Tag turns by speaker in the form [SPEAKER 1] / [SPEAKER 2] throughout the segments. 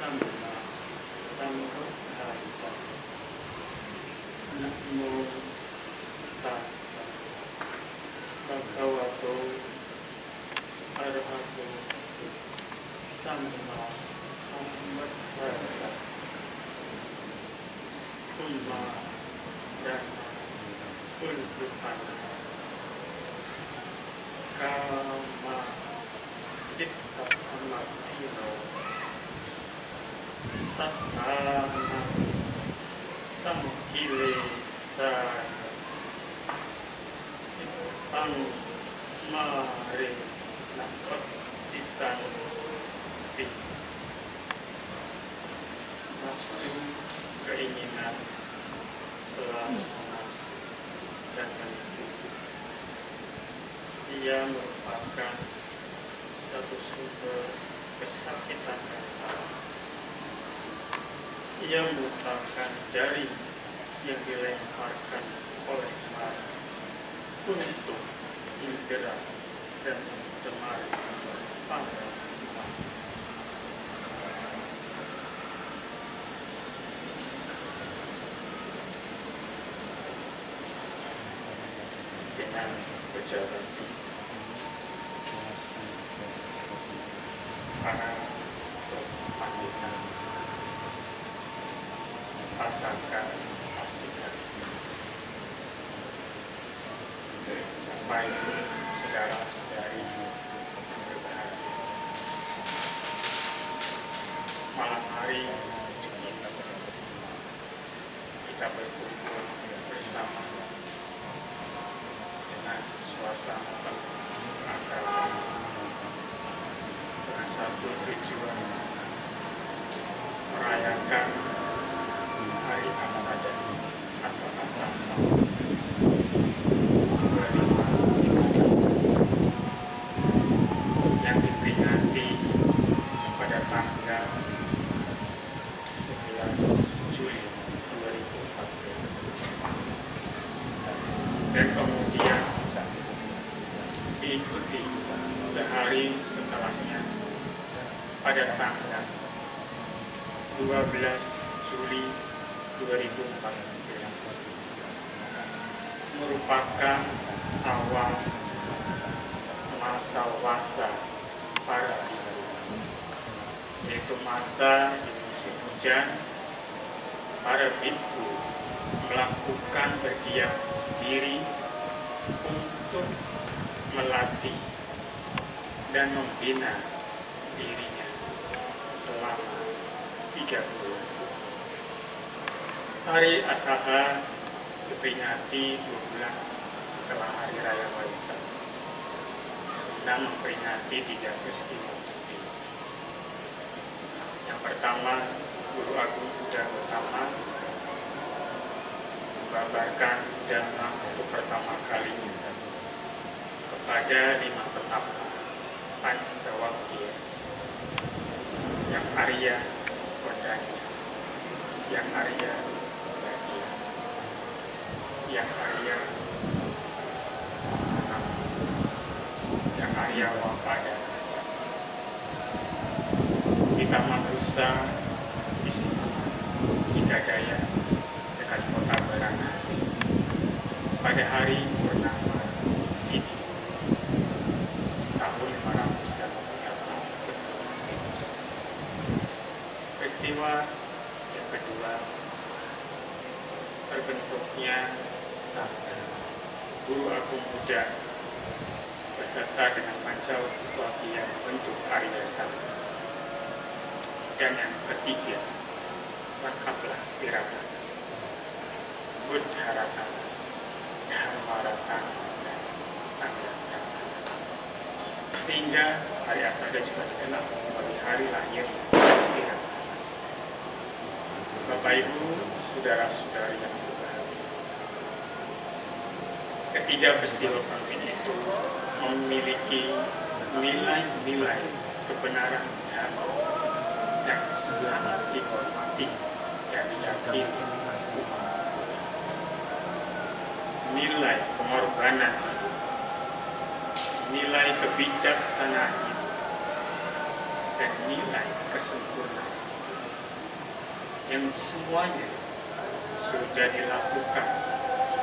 [SPEAKER 1] Sama Sambuddhasa. Namo tassa bhagavato arahato samma sambuddhassa. Kumma dhamma kuntupan kama citta amatino tathana samkilesa tang mare napat ditang di nafsu keinginan selalu masuk dan mengikuti. Ia merupakan satu sumber kesakitan mental. Ia merupakan jaring yang dilemparkan oleh mara untuk menjerat dan mencemari para umat. Dengan pejabat para panditan pasangan pasikan. Bapak Ibu, saudara-saudari berbahagia. Malam hari sejuk ini kita berkumpul bersama dengan suasana penuh akrab dengan satu tujuan merayakan Hari Asada atau Asanta 2023 yang diperingati pada tanggal 11 Juli 2014 dan kemudian diikuti sehari setelahnya pada tanggal 12 Juli 2014 merupakan awal masa wasa para bhikkhu, yaitu masa di musim hujan para bhikkhu melakukan berdiam diri untuk melatih dan membina dirinya selama 3 bulan. Hari Asaha diperingati 2 bulan setelah Hari Raya Waisak dan memperingati 3 peristiwa penting. Yang pertama, Guru Agung Buddha Gautama membabarkan Dhamma untuk pertama kalinya kepada 5 petapa Pancawakya, yang Arya Kodanya, yang Arya Badia, yang Arya Manam, yang Arya Wapada saja. Di Taman Rusa di sini, di Gadaya dekat kota Varanasi pada hari purnama Sini tahun 588 sebelum Masehi. Peristiwa yang kedua, terbentuknya Sangha Guru Agung Buddha beserta dengan Pancawakya membentuk Arya Sangha. Dan yang ketiga, lengkaplah Wiratana, Buddha Ratana, Dhamma Ratana, dan Sangha Ratana. Sehingga Hari Asada juga dikenal sebagai hari lahir Wiratana. Bapak Ibu, saudara-saudari yang berbahagia, ketiga peristiwa penting itu memiliki nilai-nilai kebenaran yang sangat dihormati dan diyakini umat. Nilai pengorbanan, nilai kebijaksanaan, dan nilai kesempurnaan. yang semuanya sudah dilakukan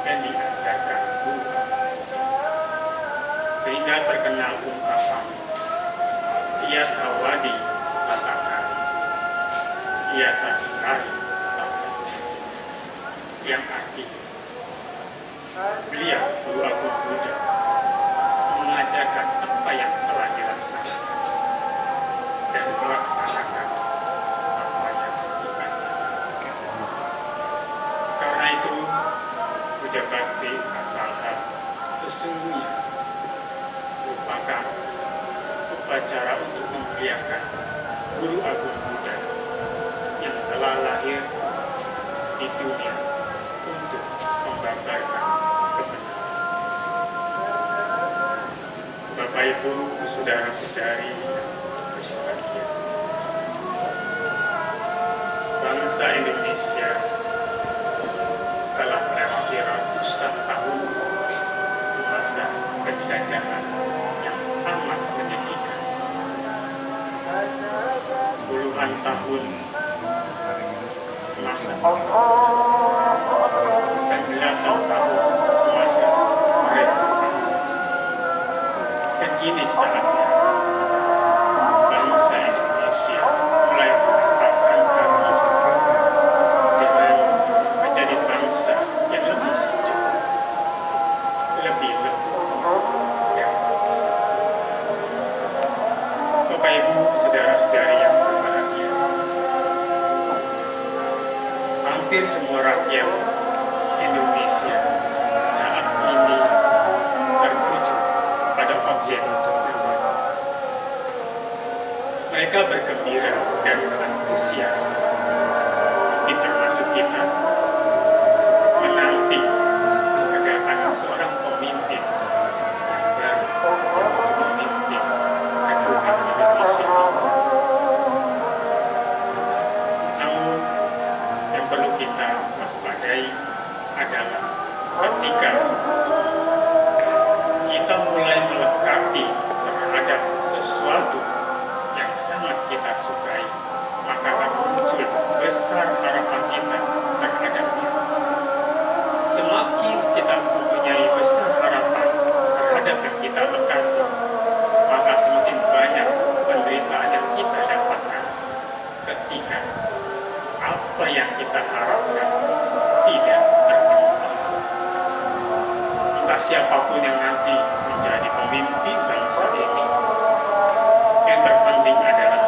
[SPEAKER 1] dan diajarkan guru, sehingga terkenal ungkapan ia tawadi tata kari, ia tadari tata kari, yang artinya beliau Guru Agung Buddha mengajarkan apa yang telah dilaksanakan dan melaksanakan apa yang diajarkan. Karena itu puja bakti asalha sesungguhnya merupakan upacara untuk memuliakan Guru Agung Buddha yang telah lahir di dunia untuk membabarkan kebenaran. Bapak Ibu, saudara-saudari yang berbahagia, bangsa Indonesia telah melewati ratusan tahun masa penjajahan yang amat menyedihkan. Puluhan tahun masa dan belasan tahun masa reformasi. Dan kini saatnya bangsa Indonesia mulai menetapkan kaki dengan menjadi bangsa yang lebih sejuk, lebih lembut, dan bersatu. Bapak Ibu, saudara-saudari yang berbahagia, hampir semua rakyat Indonesia saat ini tertuju pada objek berbeda. Mereka bergembira dan antusias, termasuk kita, menanti kedatangan seorang pemimpin yang baru untuk memimpin Republik Indonesia ini. Namun yang perlu kita waspadai adalah ketika kita mulai melekati terhadap sesuatu yang sangat kita sukai, maka akan muncul besar harapan kita terhadapnya. Semakin kita mempunyai besar harapan terhadap yang kita lekati, maka semakin banyak penderitaan yang kita dapatkan ketika apa yang kita harapkan tidak terpenuhi. Entah siapapun yang nanti menjadi pemimpin bangsa ini, yang terpenting adalah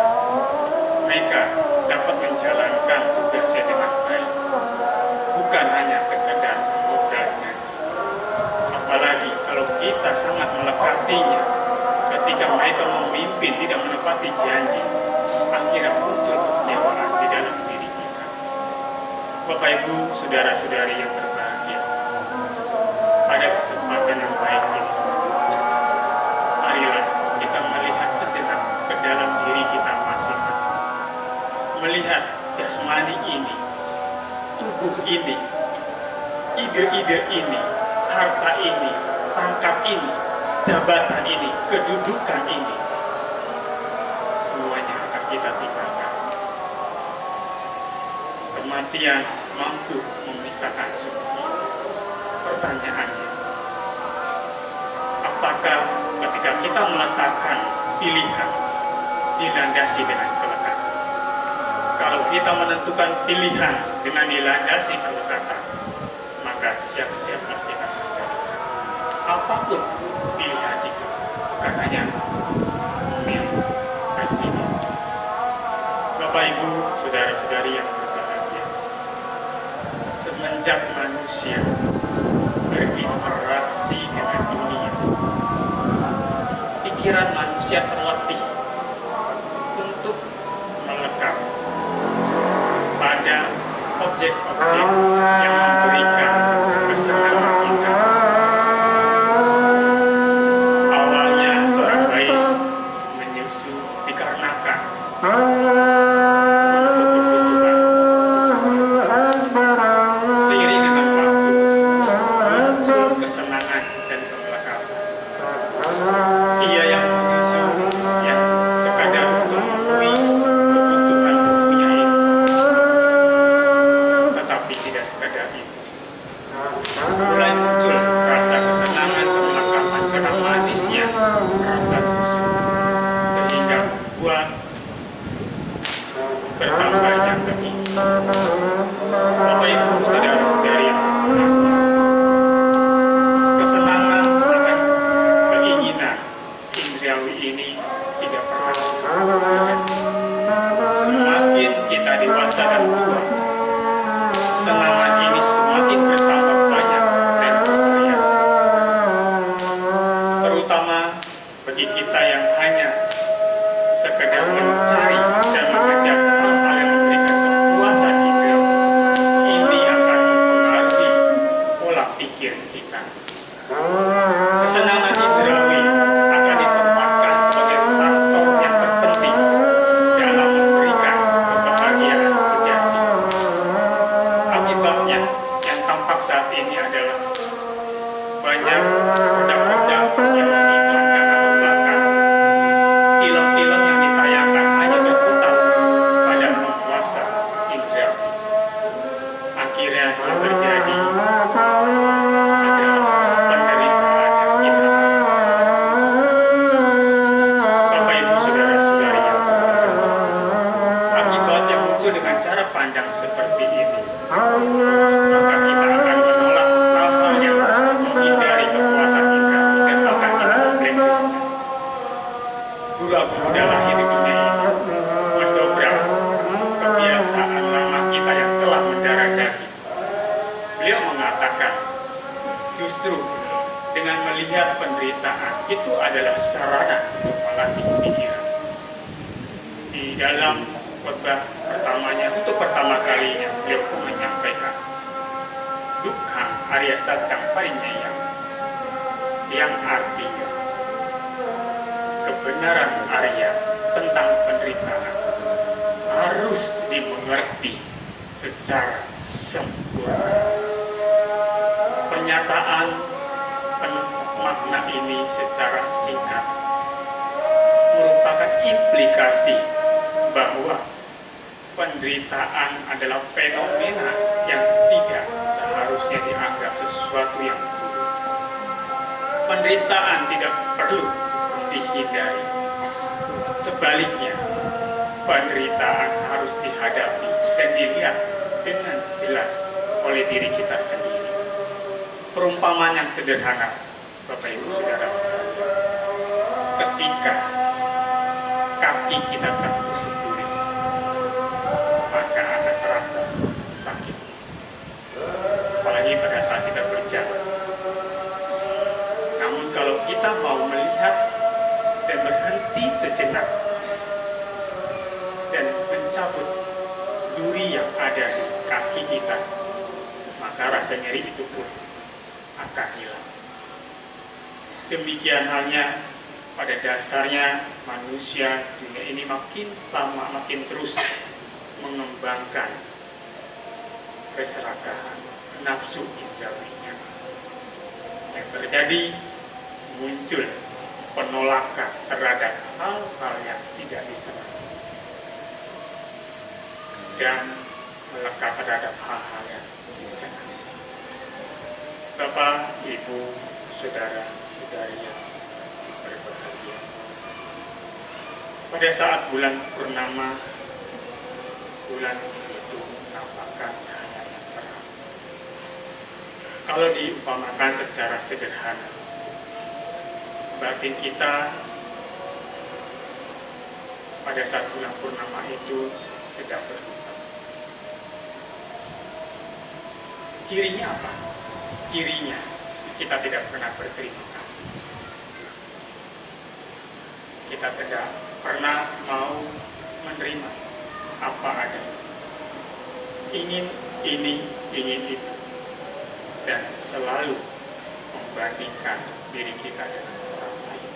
[SPEAKER 1] mereka dapat menjalankan tugasnya dengan baik, bukan hanya sekedar modal janji. Apalagi kalau kita sangat melekatinya, ketika mereka memimpin tidak menepati janji, akhirnya muncul kekecewaan di dalam diri kita. Bapak Ibu, saudara-saudari yang berbahagia, pada kesempatan yang baik ini, marilah kita melihat sejenak ke dalam diri kita masing-masing. Melihat jasmani ini, tubuh ini, ide-ide ini, harta ini, pangkat ini, jabatan ini, kedudukan ini, semuanya akan kita tinggalkan. Kematian mampu memisahkan semua. Pertanyaannya, apakah ketika kita meletakkan pilihan dilandasi dengan kelekatan? Kalau kita menentukan pilihan dengan dilandasi kelekatan, maka siap-siaplah kita menjadikan apapun pilihan itu, bukan hanya memilih presiden. Bapak Ibu, saudara-saudari yang berbahagia, semenjak manusia berinteraksi dengan dunia, pikiran manusia terlatih untuk melekat pada objek-objek yang memberikan kesenangan kita. Awalnya seorang bayi menyusu dikarenakan seiring dengan waktu muncul kesenangan dan kemelekatan. Ia yang menyusu yang sekadar untuk memenuhi kebutuhan tubuhnya ini, bagi kita yang hanya sekedar mencari dan mengejar hal-hal yang memberikan kepuasan indera, ini akan mempengaruhi pola pikir kita. Kesenangan indrawi akan ditempatkan sebagai faktor yang terpenting dalam memberikan kebahagiaan sejati. Akibatnya yang tampak saat ini adalah banyak produk-produk yang mengiklankan atau bahkan film-film yang ditayangkan hanya berputar pada penguasa indrawi. Akhirnya yang terjadi adalah penderitaan yang kita Bapak Ibu Saudara-saudari yang berbahagia. Akibat yang muncul dengan cara pandang seperti ini, maka kita akan menolak hal-hal yang menghindari kekuasaan indrawi dan bahkan kita memblacklistnya. Guru-guru dalam hidup dunia ini mendobrak kebiasaan lama kita yang telah mendarah daging. Beliau mengatakan, justru dengan melihat penderitaan itu adalah sarana untuk melatih pikiran. Di dalam khotbah pertamanya, untuk pertama kalinya beliau pun menyampaikan Dukkha Arya Satyam Parinyaya, yang artinya kebenaran Arya tentang penderitaan harus dimengerti secara sempurna. Pernyataan penuh makna ini secara singkat merupakan implikasi bahwa penderitaan adalah fenomena yang tidak seharusnya dianggap sesuatu yang buruk. Penderitaan tidak perlu dihindari. Sebaliknya, penderitaan harus dihadapi dan dilihat dengan jelas oleh diri kita sendiri. Perumpamaan yang sederhana, Bapak Ibu Saudara sekalian, ketika kaki kita tertusuk duri, maka akan terasa sakit. Apalagi pada saat kita berjalan. Namun kalau kita mau melihat dan berhenti sejenak dan mencabut duri yang ada di kaki kita, maka rasa nyeri itu pun akan hilang. Demikian halnya pada dasarnya manusia dunia ini makin lama makin terus mengembangkan keserakahan nafsu indrawinya. Yang terjadi muncul penolakan terhadap hal-hal yang tidak disenangi dan melekat terhadap hal-hal yang disenangi. Bapak, Ibu, Saudara-saudari yang berbahagia, pada saat bulan purnama, bulan itu menampakkan cahaya yang terang. Kalau diumpamakan secara sederhana, batin kita pada saat bulan purnama itu sedang berduka. Cirinya apa? Cirinya kita tidak pernah berterima kasih. Kita tidak pernah mau menerima apa adanya. Ingin ini, ingin itu, dan selalu membandingkan diri kita dengan orang lain.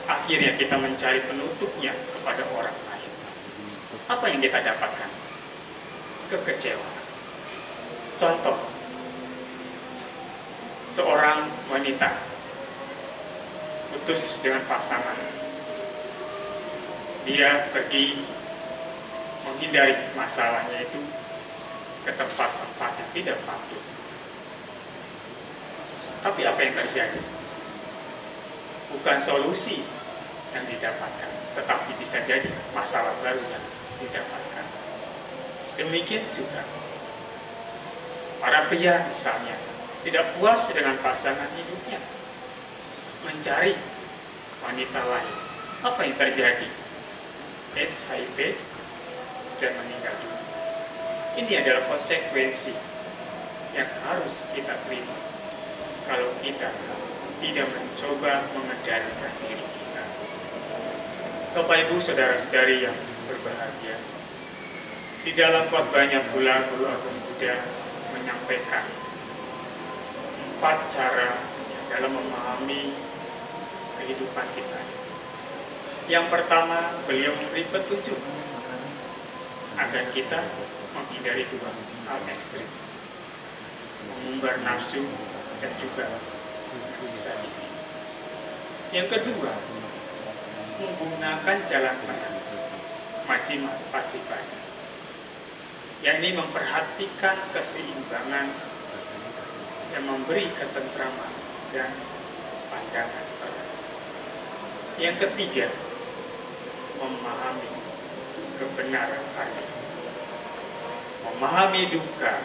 [SPEAKER 1] Akhirnya kita mencari penutupnya kepada orang lain. Apa yang kita dapatkan? Kekecewaan. Contoh, seorang wanita putus dengan pasangan. Dia pergi menghindari masalahnya itu ke tempat-tempat yang tidak patut. Tapi apa yang terjadi? Bukan solusi yang didapatkan, tetapi bisa jadi masalah baru yang didapatkan. Demikian juga para pria misalnya tidak puas dengan pasangan hidupnya, mencari wanita lain. Apa yang terjadi? AIDS, HIV, dan meninggal dunia. Ini adalah konsekuensi yang harus kita terima kalau kita tidak mencoba mengendalikan diri kita. Bapak Ibu saudara-saudari yang berbahagia, di dalam khotbahnya pula Guru Agung Buddha menyampaikan 4 cara dalam memahami kehidupan kita. Yang pertama, beliau memberi petunjuk agar kita menghindari 2 hal ekstrim, mengumbar nafsu dan juga menyiksa diri. Yang kedua, menggunakan jalan tengah, majjhima patipanya, yakni memperhatikan keseimbangan yang memberi ketentraman dan pandangan baru. Yang ketiga, memahami kebenaran arti, memahami duka,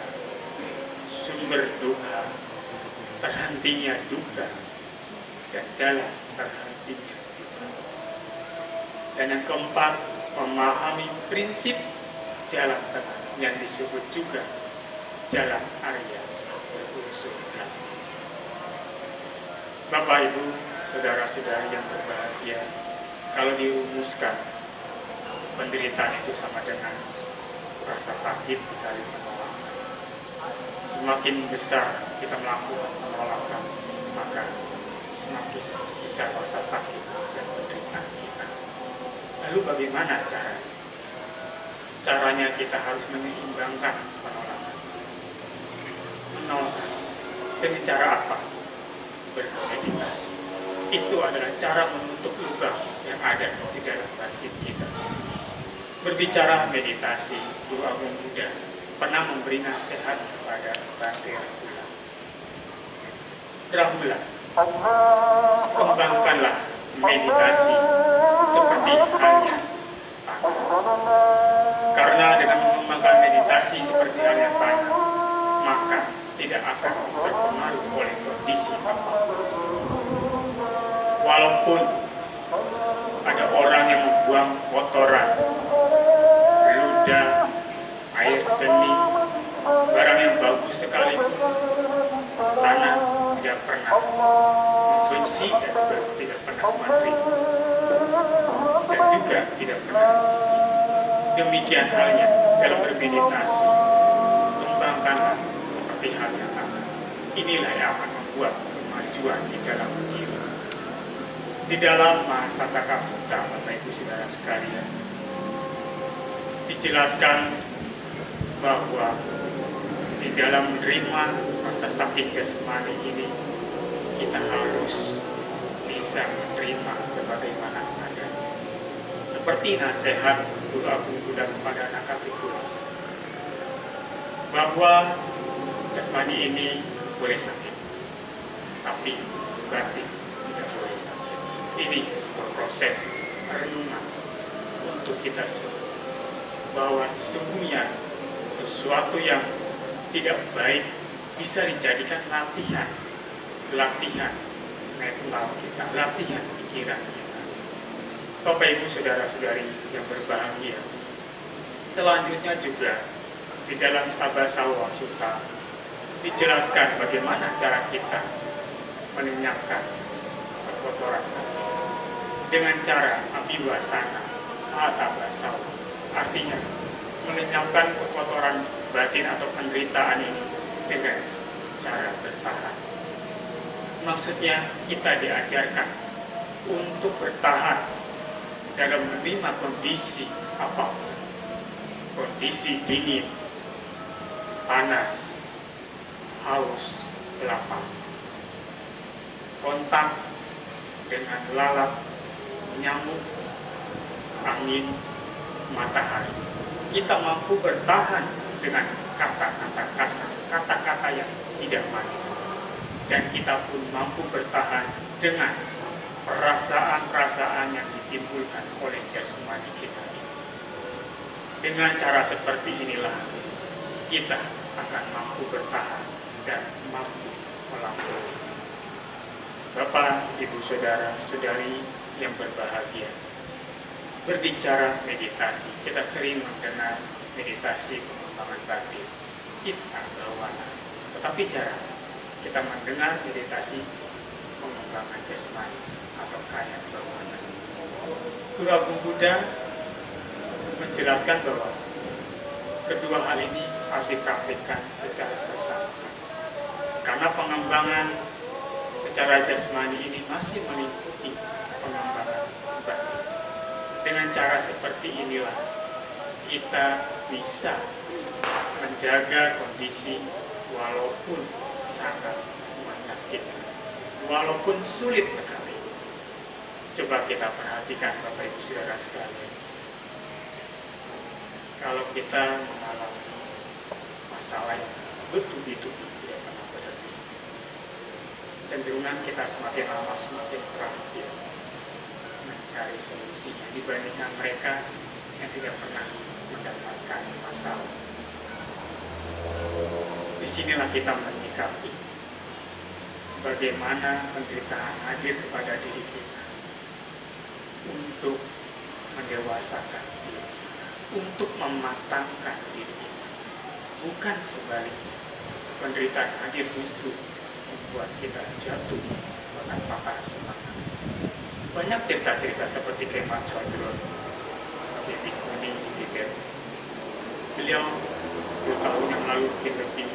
[SPEAKER 1] sumber duka, terhentinya duka, dan jalan terhentinya duka. Dan yang keempat, memahami prinsip jalan tengah yang disebut juga jalan Arya Surga. Bapak Ibu, saudara-saudari yang berbahagia, kalau dirumuskan, penderitaan itu sama dengan rasa sakit dikali penolakan. Semakin besar kita melakukan penolakan, maka semakin besar rasa sakit dan penderitaan kita. Lalu bagaimana caranya? Caranya kita harus menyeimbangkan penolakan. Menolak. Dengan cara apa? Bermeditasi. Itu adalah cara menutup luka yang ada di dalam batin kita. Berbicara meditasi, Guru Agung Buddha pernah memberi nasihat kepada Bante Rahula. Rahula, kembangkanlah meditasi seperti halnya tanah. Karena dengan mengembangkan meditasi seperti halnya tanah, maka tidak akan terpengaruh oleh kondisi apapun. Walaupun ada orang yang membuang kotoran, ludah, air seni, barang yang bagus sekali, tanah tidak pernah membenci dan tidak pernah menerima, dan juga tidak pernah menjijik. Demikian halnya dalam bermeditasi, kembangkanlah seperti halnya tanah. Inilah yang akan membuat kemajuan di dalam diri. Di dalam Mahasacaka Sutta, Bapak Ibu Saudara sekalian, dijelaskan bahwa di dalam menerima rasa sakit jasmani ini, kita harus bisa menerima sebagaimana adanya. Seperti nasihat Guru Agung Buddha kepada anak Kapikula, bahwa jasmani ini boleh sakit, tapi batin tidak boleh sakit. Ini sebuah proses renungan untuk kita semua, bahwa sesungguhnya sesuatu yang tidak baik bisa dijadikan latihan mental kita, latihan pikiran kita. Bapak Ibu saudara-saudari yang berbahagia, selanjutnya juga di dalam Sabbasawa Sutta dijelaskan bagaimana cara kita melenyapkan kekotoran hati dengan cara abhiwasana atabasawa, artinya melenyapkan kekotoran batin atau penderitaan ini dengan cara bertahan. Maksudnya kita diajarkan untuk bertahan dalam menerima kondisi apapun, kondisi dingin, panas, haus, lapar, kontak dengan lalat, nyamuk, angin, matahari. Kita mampu bertahan dengan kata-kata kasar, kata-kata yang tidak manis. Dan kita pun mampu bertahan dengan perasaan-perasaan yang ditimbulkan oleh jasmani kita ini. Dengan cara seperti inilah kita akan mampu bertahan dan mampu melampaui. Bapak, Ibu, Saudara-saudari yang berbahagia, berbicara meditasi, kita sering mendengar meditasi pengembangan batin, citta bawana. Tetapi cara kita mendengar meditasi pengembangan pengembangan jasmani atau kaya keuangan. Guru Agung Buddha menjelaskan bahwa kedua hal ini harus dipraktikkan secara bersamaan. Karena pengembangan secara jasmani ini masih meliputi pengembangan batin. Dengan cara seperti inilah kita bisa menjaga kondisi walaupun sangat menyakitkan, walaupun sulit sekali. Coba kita perhatikan Bapak Ibu Saudara sekalian. Kalau kita mengalami masalah yang betul-betul tidak pernah berhenti, cenderungan kita semakin lama semakin terakhir mencari solusinya dibandingkan mereka yang tidak pernah mendapatkan masalah. Disinilah kita menyikapi bagaimana penderitaan hadir kepada diri kita untuk mendewasakan diri, untuk mematangkan diri kita. Bukan sebaliknya, penderitaan hadir justru membuat kita jatuh bahkan patah semangat. Banyak cerita-cerita seperti Kemal Chodron sebagai bikuni di Tibet. Beliau 10 tahun yang lalu lebih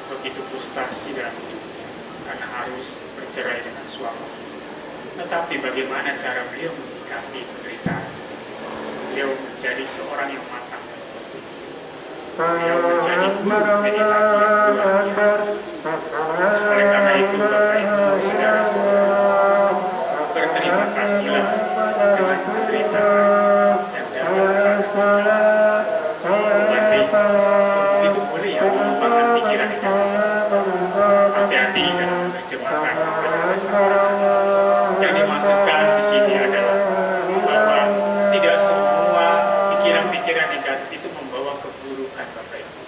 [SPEAKER 1] begitu frustasi dalam hidupnya karena harus bercerai dengan suami. Tetapi bagaimana cara beliau menyikapi penderitaan? Beliau menjadi seorang yang matang. Beliau menjadi guru meditasi yang luar biasa. Oleh karena itu, Bapak Ibu Saudara-saudara, berterima kasihlah dengan penderitaan yang datang. Itu boleh ya mengembangkan pikiran kita. Hati-hati dalam terjemahkan pada seseorang. Yang dimaksudkan di sini adalah bahwa tidak semua pikiran-pikiran negatif itu membawa keburukan, Bapak Ibu.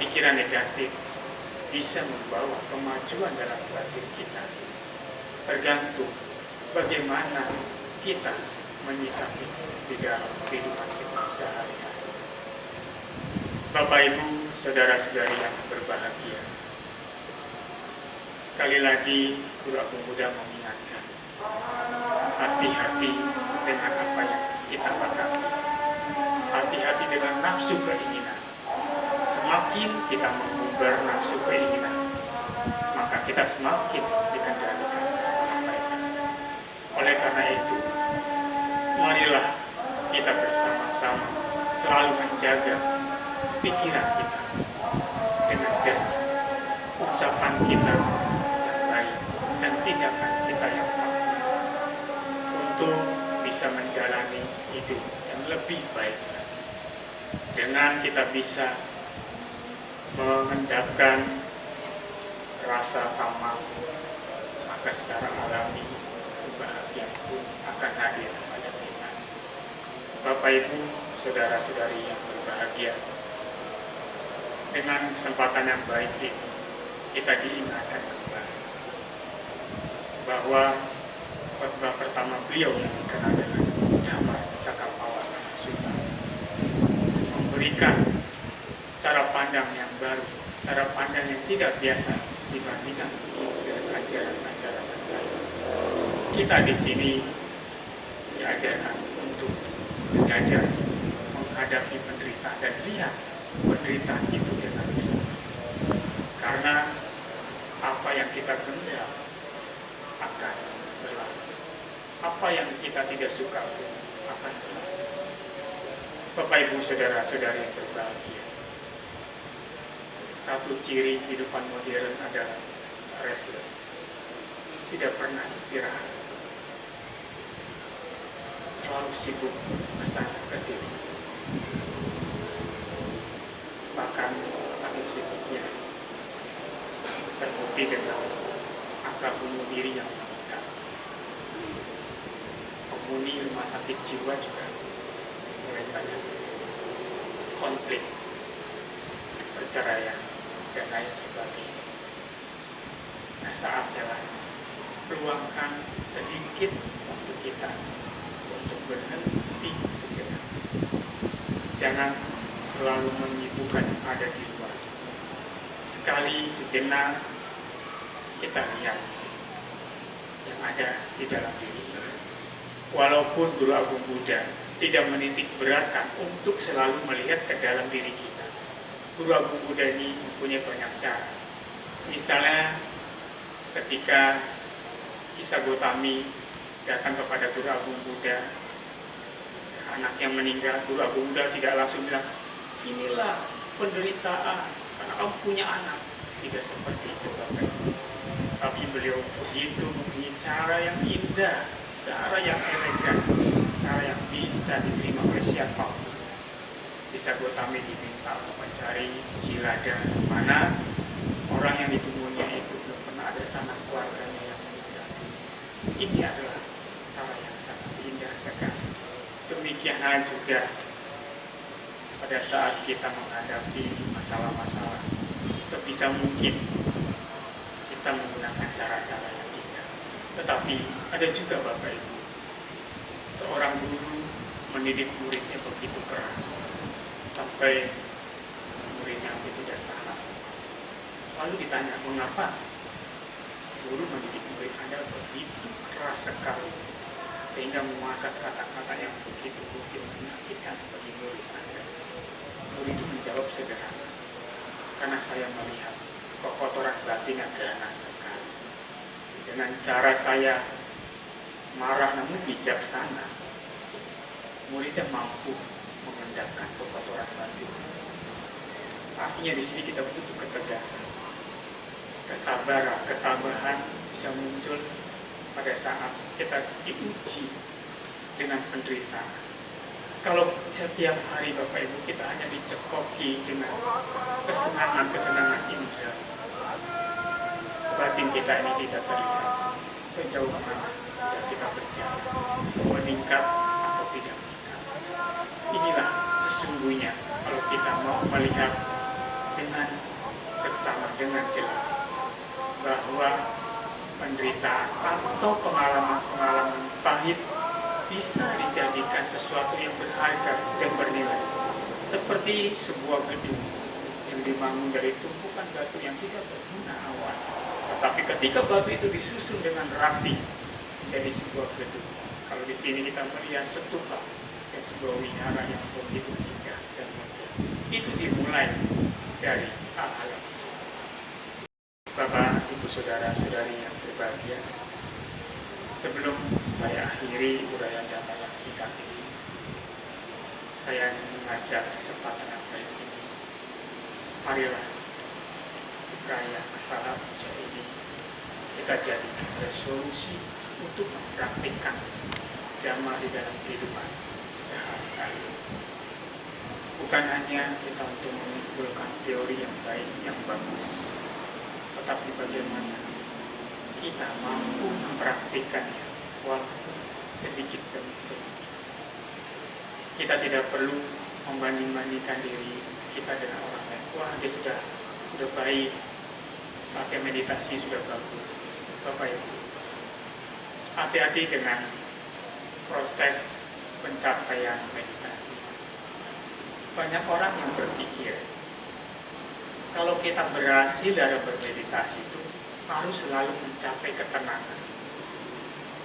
[SPEAKER 1] Pikiran negatif bisa membawa kemajuan dalam batin kita. Tergantung bagaimana kita menyikapi di dalam kehidupan kita sehari-hari. Bapak Ibu, saudara-saudari yang berbahagia, sekali lagi Guru Agung Buddha mengingatkan, hati-hati dengan apa yang kita hadapi. Hati-hati dengan nafsu keinginan. Semakin kita mengumbar nafsu keinginan, maka kita semakin dikendalikan oleh mereka. Oleh karena itu, marilah kita bersama-sama selalu menjaga pikiran kita dengan jernih, ucapan kita yang baik, dan tindakan kita yang baik untuk bisa menjalani hidup yang lebih baik lagi. Dengan kita bisa mengendapkan rasa tamak, maka secara alami kebahagiaan pun akan hadir pada kita. Bapak Ibu, saudara-saudari yang berbahagia, dengan kesempatan yang baik ini kita diingatkan kembali bahwa khotbah pertama beliau yang dikenal dengan Dhamma Cakkappawala Sutta memberikan cara pandang yang baru, cara pandang yang tidak biasa dibandingkan dengan ajaran-ajaran yang lain. Kita di sini diajarkan untuk belajar menghadapi penderitaan dan lihat penderitaan itu dengan jelas. Karena apa yang kita genggam akan berlalu. Apa yang kita tidak suka pun akan berlalu. Bapak Ibu saudara-saudari yang berbahagia, satu ciri kehidupan modern adalah restless, tidak pernah istirahat, selalu sibuk kesana kesini, bahkan saking sibuknya terbukti dengan angka bunuh diri yang meningkat. Penghuni rumah sakit jiwa juga mulai banyak konflik, perceraian, dan lain sebagainya. Nah, saatnya lah luangkan sedikit waktu kita untuk berhenti sejenak. Jangan selalu menyibukkan yang ada di luar. Sekali sejenak kita kita lihat yang ada di dalam diri kita. Walaupun Guru Agung Buddha tidak menitik beratkan untuk selalu melihat ke dalam diri kita, Guru Agung Buddha ini mempunyai banyak cara. Misalnya ketika Kisah Gotami datang kepada Guru Agung Buddha, anaknya meninggal, Guru Agung Buddha tidak langsung bilang, inilah penderitaan karena kamu punya anak. Tidak seperti itu, Bapak Ibu. Tapi beliau begitu mempunyai cara yang indah, cara yang elegan, cara yang bisa diterima oleh siapapun. Kisah Gotami diminta untuk mencari Cilada, mana orang yang ditunggunya itu belum pernah ada sanak keluarganya yang meninggal. Ini adalah cara yang sangat indah sekali. Demikian juga pada saat kita menghadapi masalah-masalah, sebisa mungkin kita menggunakan cara-cara yang indah. Tetapi ada juga Bapak Ibu, seorang guru mendidik muridnya begitu keras sampai muridnya tidak tahan. Lalu ditanya, mengapa guru mendidik murid Anda begitu keras sekali sehingga mengeluarkan kata-kata yang begitu menyakitkan bagi murid Anda? Murid itu menjawab sederhana, karena saya melihat kekotoran batinnya ganas sekali. Dengan cara saya marah namun bijaksana, muridnya mampu mengendapkan kekotoran batin. Artinya di sini kita butuh ketegasan, kesabaran, ketabahan bisa muncul pada saat kita diuji dengan penderitaan. Kalau setiap hari Bapak Ibu kita hanya dicekoki dengan kesenangan indera, batin kita ini tidak terlihat sejauh mana kita berjalan, meningkat atau tidak meningkat. Inilah sesungguhnya kalau kita mau melihat dengan seksama, dengan jelas bahwa penderitaan atau pengalaman-pengalaman pahit bisa dijadikan sesuatu yang berharga dan bernilai. Seperti sebuah gedung yang dibangun dari tumpukan batu yang tidak berguna awal. Tetapi ketika batu itu disusun dengan rapi menjadi sebuah gedung. Kalau di sini kita melihat stupa dan sebuah wihara yang begitu indah dan megah. Itu dimulai dari hal-hal yang kecil. Bapak, Ibu, Saudara-saudari yang berbahagia, sebelum saya akhiri uraian dhamma yang singkat ini, saya mengajak kesempatan yang baik ini. Marilah perayaan Asara Puja ini kita jadikan resolusi untuk mempraktikkan dhamma di dalam kehidupan sehari-hari. Bukan hanya kita untuk mengumpulkan teori yang baik, yang bagus, tetapi bagaimana kita mampu mempraktikannya walaupun sedikit demi sedikit. Kita tidak perlu membanding-bandingkan diri kita dengan orang lain. Wah, dia sudah baik, pakai meditasi sudah bagus. Bapak Ibu, hati-hati dengan proses pencapaian meditasi. Banyak orang yang berpikir kalau kita berhasil dalam bermeditasi itu harus selalu mencapai ketenangan.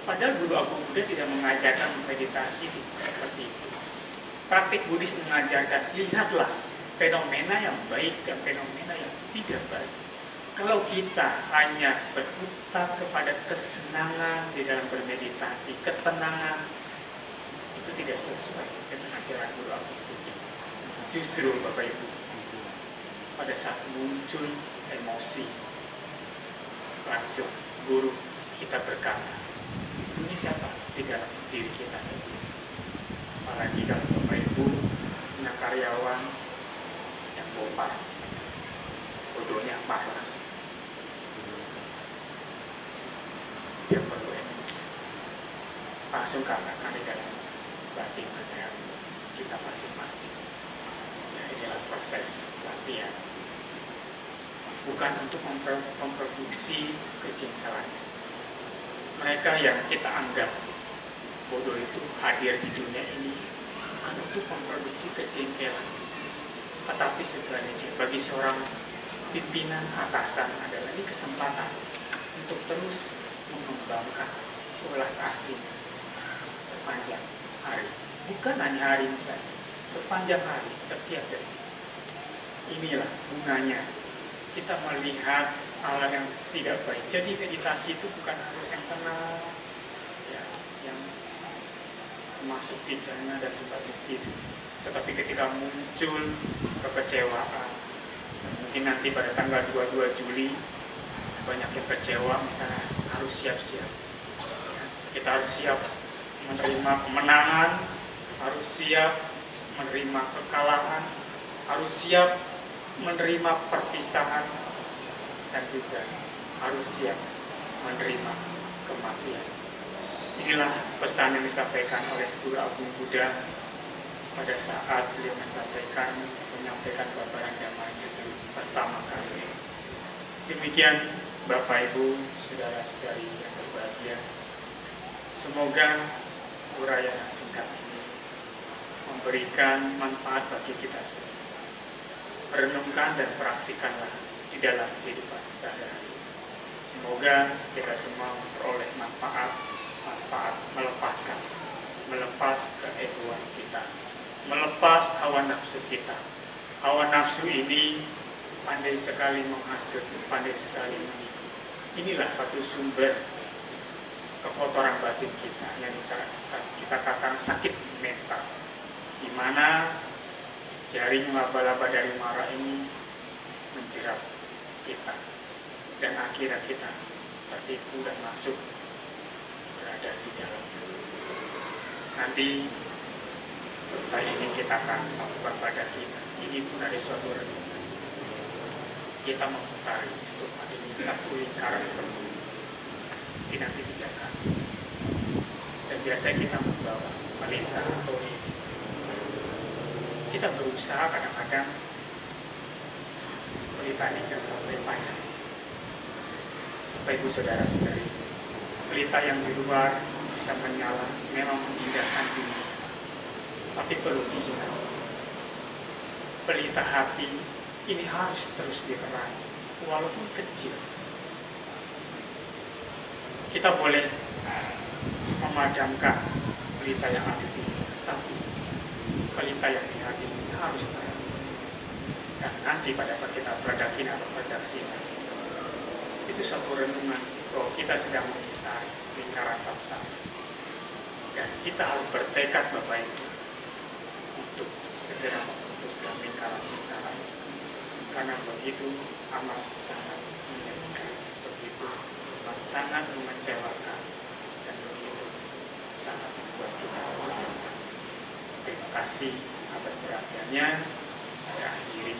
[SPEAKER 1] Padahal Guru Agung Buddha tidak mengajarkan meditasi seperti itu. Praktik Buddhis mengajarkan, lihatlah fenomena yang baik dan fenomena yang tidak baik. Kalau kita hanya berkutat kepada kesenangan di dalam bermeditasi, ketenangan, itu tidak sesuai dengan ajaran Guru Agung Buddha. Justru Bapak Ibu, pada saat muncul emosi, langsung guru kita berkata, ini siapa? Di dalam diri kita sendiri. Apalagi kalau Bapak Ibu punya karyawan yang bopar, bodohnya parah, dia perlu emosi, langsung katakan di dalam batin kita masing-masing. Ya, inilah proses latihan, bukan untuk memproduksi kejengkelan. Mereka yang kita anggap bodoh itu hadir di dunia ini bukan untuk memproduksi kejengkelan, tetapi sebaliknya bagi seorang pimpinan atasan adalah ini kesempatan terus mengembangkan welas asih sepanjang hari. Bukan hanya hari ini saja, sepanjang hari, setiap detik. Inilah bunganya kita melihat hal yang tidak baik. Jadi meditasi itu bukan harus yang tenang, ya, yang masuk pijana dan sebagainya itu. Tetapi ketika muncul kekecewaan, mungkin nanti pada tanggal 22 Juli banyak yang kecewa, misalnya harus siap-siap. Kita harus siap menerima kemenangan, harus siap menerima kekalahan, harus siap menerima perpisahan, dan juga harus siap menerima kematian. Inilah pesan yang disampaikan oleh Guru Agung Buddha pada saat beliau menyampaikan babaran damai itu pertama kali. Demikian Bapak Ibu, saudara-saudari yang berbahagia, semoga uraian singkat ini memberikan manfaat bagi kita semua. Renungkan dan praktikanlah di dalam kehidupan sehari-hari. Semoga kita semua memperoleh manfaat melepas keegoan kita, melepas hawa nafsu kita. Hawa nafsu ini pandai sekali menghasut, pandai sekali menipu. Inilah satu sumber kekotoran batin kita yang kita katakan sakit mental, di mana jaring laba-laba dari mara ini menjerat kita, dan akhirnya kita tertipu dan masuk berada di dalam. Nanti selesai ini kita akan melakukan pada kita. Ini pun ada suatu renungan. Kita memutari stupa ini satu lingkaran penuh. Ini nanti 3 kali. Dan biasanya kita membawa pelita atau ini. Kita berusaha kadang-kadang pelita ini jangan sampai panjang. Bapak Ibu saudara-saudari, pelita yang di luar bisa menyala, memang mengindahkan dunia, tapi perlu diingat, pelita hati ini harus terus diterangi, walaupun kecil. Kita boleh memadamkan pelita yang ada di sini, tapi pelita yang di hati ini harus terang. Dan nanti pada saat kita beradakin atau berdaksikan, itu suatu renungan bahwa kita sedang mengitari lingkaran samsara. Dan kita harus bertekad Bapak Ibu untuk segera memutuskan lingkaran samsara ini. Karena begitu amat sangat menyedihkan, begitu amat sangat mengecewakan, dan begitu sangat membuat kita marah. Terima kasih atas perhatiannya. Saya akhiri.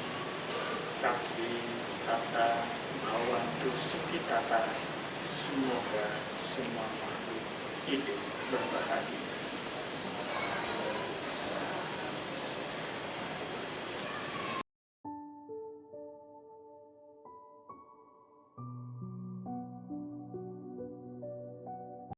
[SPEAKER 1] Sabdi Sabda Bawantu Sukitata. Semoga semua makhluk hidup berbahagia.